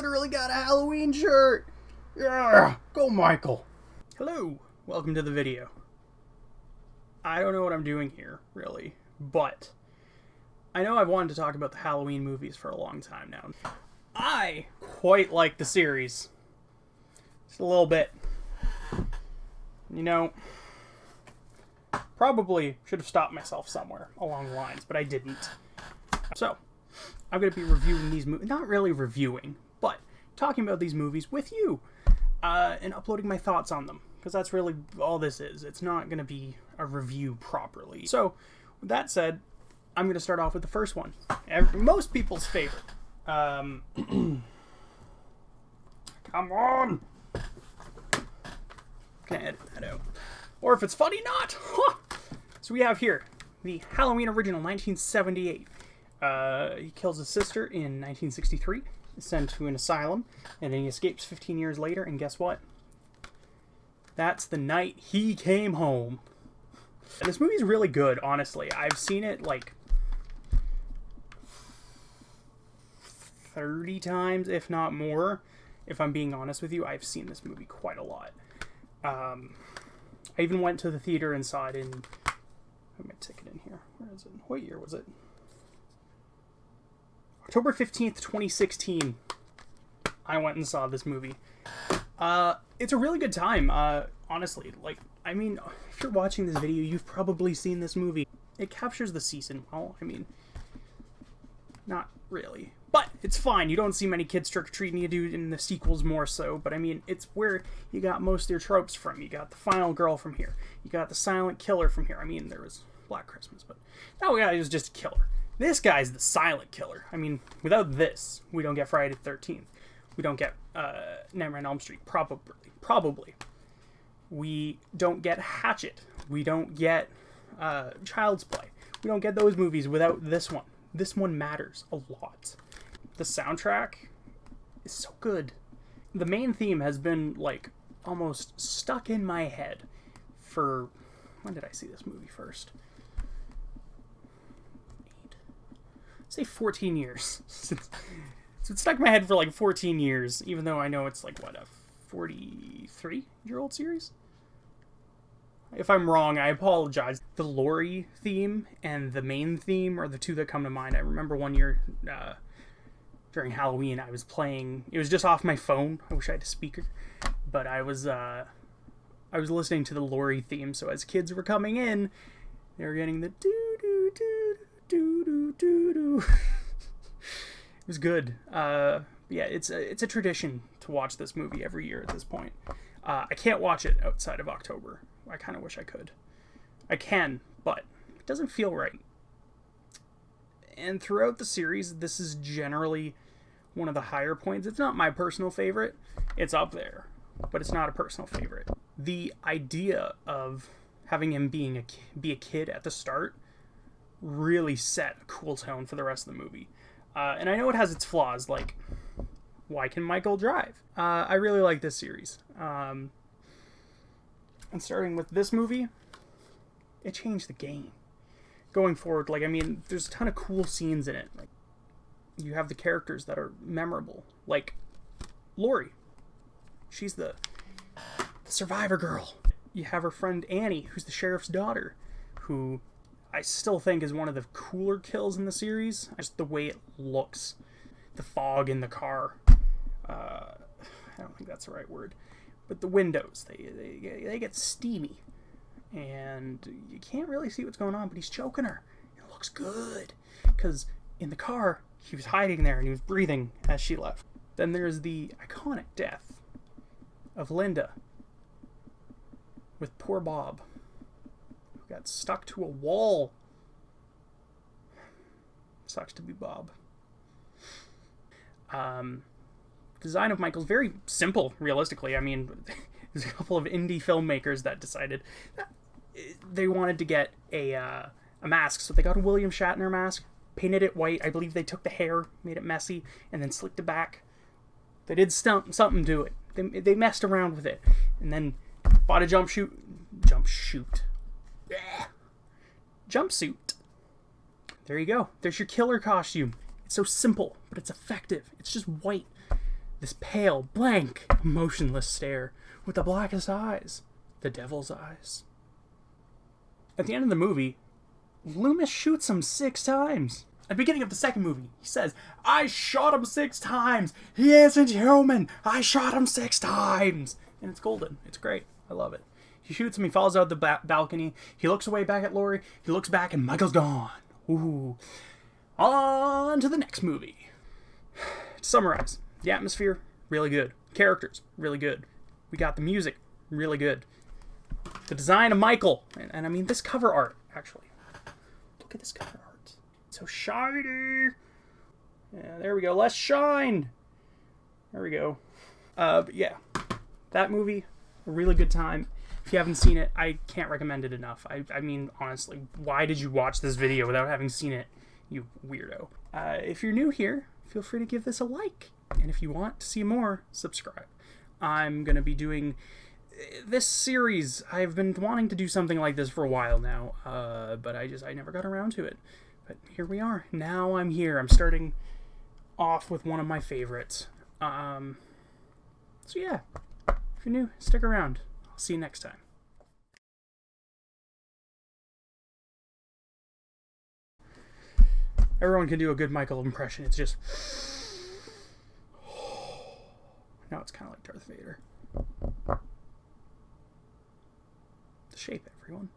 literally got a Halloween shirt. Yeah, go Michael. Hello, welcome to the video. I don't know what I'm doing here, really, but I know I've wanted to talk about the Halloween movies for a long time now. I quite like the series. Just a little bit. You know, probably should have stopped myself somewhere along the lines, but I didn't. So, I'm going to be reviewing these movies, not really reviewing, but talking about these movies with you, and uploading my thoughts on them, because that's really all this is. It's not going to be a review properly. So, with that said, I'm going to start off with the first one. Most people's favorite. Come on! Can't edit that out. Or if it's funny, not! Huh. So we have here the Halloween original, 1978. He kills his sister in 1963, is sent to an asylum, and then he escapes 15 years later, and guess what? That's the night he came home. And this movie's really good, honestly. I've seen it, like, 30 times, if not more. If I'm being honest with you, I've seen this movie quite a lot. I even went to the theater and saw it in... Put my ticket in here. Where is it? What year was it? October 15th, 2016. I went and saw this movie. It's a really good time, honestly. Like, I mean, if you're watching this video, you've probably seen this movie. It captures the season well. I mean, not really. But it's fine. You don't see many kids trick-or-treating. You do in the sequels more so. But I mean, it's where you got most of your tropes from. You got the final girl from here. You got the silent killer from here. I mean, there was Black Christmas, but that guy was just a killer. This guy's the silent killer. I mean, without this, we don't get Friday the 13th. We don't get Nightmare on Elm Street. Probably. We don't get Hatchet. We don't get Child's Play. We don't get those movies without this one. This one matters a lot. The soundtrack is so good. The main theme has been, like, almost stuck in my head for... When did I see this movie first? Say 14 years. So it's stuck in my head for, like, 14 years, even though I know it's, like, what, a 43-year-old series? If I'm wrong, I apologize. The Laurie theme and the main theme are the two that come to mind. I remember one year... during Halloween, I was playing... It was just off my phone. I wish I had a speaker. But I was listening to the Laurie theme, so as kids were coming in, they were getting the doo-doo-doo-doo-doo-doo-doo. It was good. Yeah, it's a tradition to watch this movie every year at this point. I can't watch it outside of October. I kind of wish I could. I can, but it doesn't feel right. And throughout the series, this is generally one of the higher points. It's not my personal favorite. It's up there, but it's not a personal favorite. The idea of having him be a kid at the start really set a cool tone for the rest of the movie. And I know it has its flaws, like, why can Michael drive? I really like this series. And starting with this movie, it changed the game. Going forward, like, I mean, there's a ton of cool scenes in it. Like, you have the characters that are memorable. Like, Laurie. She's the survivor girl. You have her friend Annie, who's the sheriff's daughter, who I still think is one of the cooler kills in the series. Just the way it looks. The fog in the car. I don't think that's the right word. But the windows, they get steamy. And you can't really see what's going on, but he's choking her. It looks good. Because in the car, he was hiding there and he was breathing as she left. Then there's the iconic death of Linda with poor Bob, who got stuck to a wall. Sucks to be Bob. Design of Michael's very simple, realistically. I mean, there's a couple of indie filmmakers that decided that they wanted to get a mask, so they got a William Shatner mask, painted it white. I believe they took the hair, made it messy, and then slicked it back. They did something to it. They messed around with it, and then bought a jumpsuit. There you go. There's your killer costume. It's so simple, but it's effective. It's just white. This pale, blank, motionless stare with the blackest eyes. The devil's eyes. At the end of the movie, Loomis shoots him 6 times. At the beginning of the second movie, he says, I shot him 6 times. He isn't human. I shot him 6 times. And it's golden. It's great. I love it. He shoots him. He falls out the balcony. He looks away back at Laurie. He looks back and Michael's gone. Ooh. On to the next movie. To summarize, the atmosphere, really good. Characters, really good. We got the music, really good. The design of Michael. And I mean, this cover art, actually. Look at this cover art. It's so shiny. Yeah, there we go. Less shine. There we go. But yeah, that movie, a really good time. If you haven't seen it, I can't recommend it enough. I mean, honestly, why did you watch this video without having seen it, you weirdo? If you're new here, feel free to give this a like. And if you want to see more, subscribe. I'm going to be doing this series. I've been wanting to do something like this for a while now, but I never got around to it. But here we are. Now I'm here. I'm starting off with one of my favorites. So yeah, if you're new, stick around. I'll see you next time. Everyone can do a good Michael impression. It's just... Now it's kind of like Darth Vader. The shape, everyone.